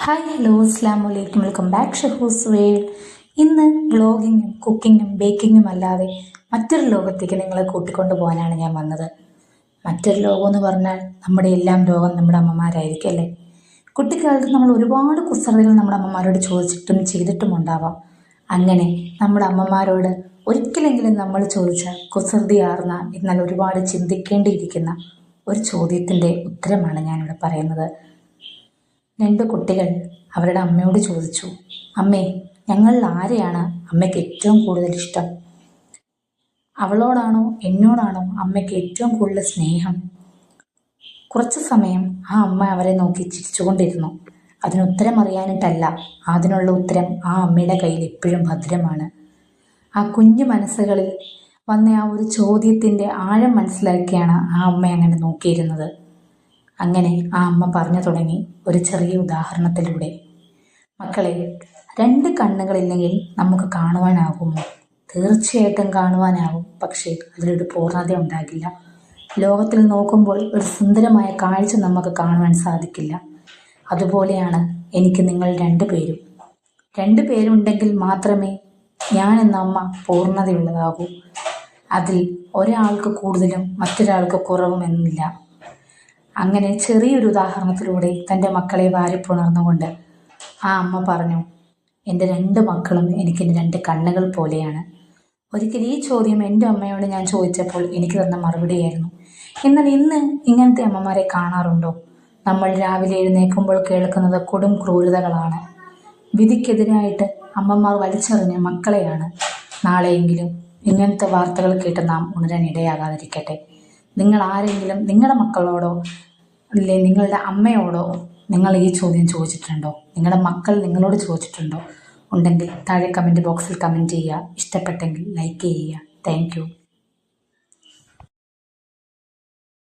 Hi hello അസ്സാം വലൈക്കും, welcome back ഷഹൂസ് world. ഇന്ന് വ്ളോഗിങ്ങും കുക്കിങ്ങും ബേക്കിങ്ങും അല്ലാതെ മറ്റൊരു ലോകത്തേക്ക് നിങ്ങളെ കൂട്ടിക്കൊണ്ടു പോകാനാണ് ഞാൻ വന്നത്. മറ്റൊരു ലോകം എന്ന് പറഞ്ഞാൽ നമ്മുടെ എല്ലാം ലോകം നമ്മുടെ അമ്മമാരായിരിക്കും അല്ലേ. കുട്ടിക്കാലത്ത് നമ്മൾ ഒരുപാട് കുസൃതികൾ നമ്മുടെ അമ്മമാരോട് ചോദിച്ചിട്ടും ചെയ്തിട്ടും ഉണ്ടാവാം. അങ്ങനെ നമ്മുടെ അമ്മമാരോട് ഒരിക്കലെങ്കിലും നമ്മൾ ചോദിച്ച കുസൃതിയാർന്ന എന്നാൽ ഒരുപാട് ചിന്തിക്കേണ്ടിയിരിക്കുന്ന ഒരു ചോദ്യത്തിൻ്റെ ഉത്തരമാണ് ഞാനിവിടെ പറയുന്നത്. രണ്ട് കുട്ടികൾ അവരുടെ അമ്മയോട് ചോദിച്ചു, അമ്മേ, ഞങ്ങളിൽ ആരെയാണ് അമ്മയ്ക്ക് ഏറ്റവും കൂടുതൽ ഇഷ്ടം? അവളോടാണോ എന്നോടാണോ അമ്മയ്ക്ക് ഏറ്റവും കൂടുതൽ സ്നേഹം? കുറച്ചു സമയം ആ അമ്മ അവരെ നോക്കി ചിരിച്ചുകൊണ്ടിരുന്നു. അതിനുത്തരം അറിയാനിട്ടല്ല, അതിനുള്ള ഉത്തരം ആ അമ്മയുടെ കയ്യിൽ എപ്പോഴും ഭദ്രമാണ്. ആ കുഞ്ഞു മനസ്സുകളിൽ വന്ന ആ ഒരു ചോദ്യത്തിൻ്റെ ആഴം മനസ്സിലാക്കിയാണ് ആ അമ്മ അങ്ങനെ നോക്കിയിരുന്നത്. അങ്ങനെ ആ അമ്മ പറഞ്ഞു തുടങ്ങി ഒരു ചെറിയ ഉദാഹരണത്തിലൂടെ. മക്കളെ, രണ്ട് കണ്ണുകളില്ലെങ്കിൽ നമുക്ക് കാണുവാനാകുമോ? തീർച്ചയായിട്ടും കാണുവാനാകും, പക്ഷേ അതിലൊരു പൂർണ്ണത ഉണ്ടാകില്ല. ലോകത്തിൽ നോക്കുമ്പോൾ ഒരു സുന്ദരമായ കാഴ്ച നമുക്ക് കാണുവാൻ സാധിക്കില്ല. അതുപോലെയാണ് എനിക്ക് നിങ്ങൾ രണ്ടുപേരുണ്ടെങ്കിൽ മാത്രമേ ഞാൻ എന്ന അമ്മ പൂർണ്ണതയുള്ളതാകൂ. അതിൽ ഒരാൾക്ക് കൂടുതലും മറ്റൊരാൾക്ക് കുറവും എന്നില്ല. അങ്ങനെ ചെറിയൊരു ഉദാഹരണത്തിലൂടെ തൻ്റെ മക്കളെ വാരിപ്പുണർന്നുകൊണ്ട് ആ അമ്മ പറഞ്ഞു, എൻ്റെ രണ്ട് മക്കളും എനിക്കെൻ്റെ രണ്ട് കണ്ണുകൾ പോലെയാണ്. ഒരിക്കൽ ഈ ചോദ്യം എൻ്റെ അമ്മയോട് ഞാൻ ചോദിച്ചപ്പോൾ എനിക്ക് തന്ന മറുപടിയായിരുന്നു. എന്നാൽ ഇന്ന് ഇങ്ങനത്തെ അമ്മമാരെ കാണാറുണ്ടോ? നമ്മൾ രാവിലെ എഴുന്നേൽക്കുമ്പോൾ കേൾക്കുന്നത് കൊടും ക്രൂരതകളാണ്. വിധിക്കെതിരായിട്ട് അമ്മമാർ വലിച്ചെറിഞ്ഞ മക്കളെയാണ്. നാളെയെങ്കിലും ഇങ്ങനത്തെ വാർത്തകൾ കേട്ട് നാം ഉണരാൻ ഇടയാകാതിരിക്കട്ടെ. നിങ്ങൾ ആരെങ്കിലും നിങ്ങളുടെ മക്കളോടോ അല്ലെ നിങ്ങളുടെ അമ്മയോടോ നിങ്ങൾ ഈ ചോദ്യം ചോദിച്ചിട്ടുണ്ടോ? നിങ്ങളുടെ മക്കൾ നിങ്ങളോട് ചോദിച്ചിട്ടുണ്ടോ? ഉണ്ടെങ്കിൽ താഴെ കമൻറ്റ് ബോക്സിൽ കമൻറ്റ് ചെയ്യുക. ഇഷ്ടപ്പെട്ടെങ്കിൽ ലൈക്ക് ചെയ്യുക. Thank you.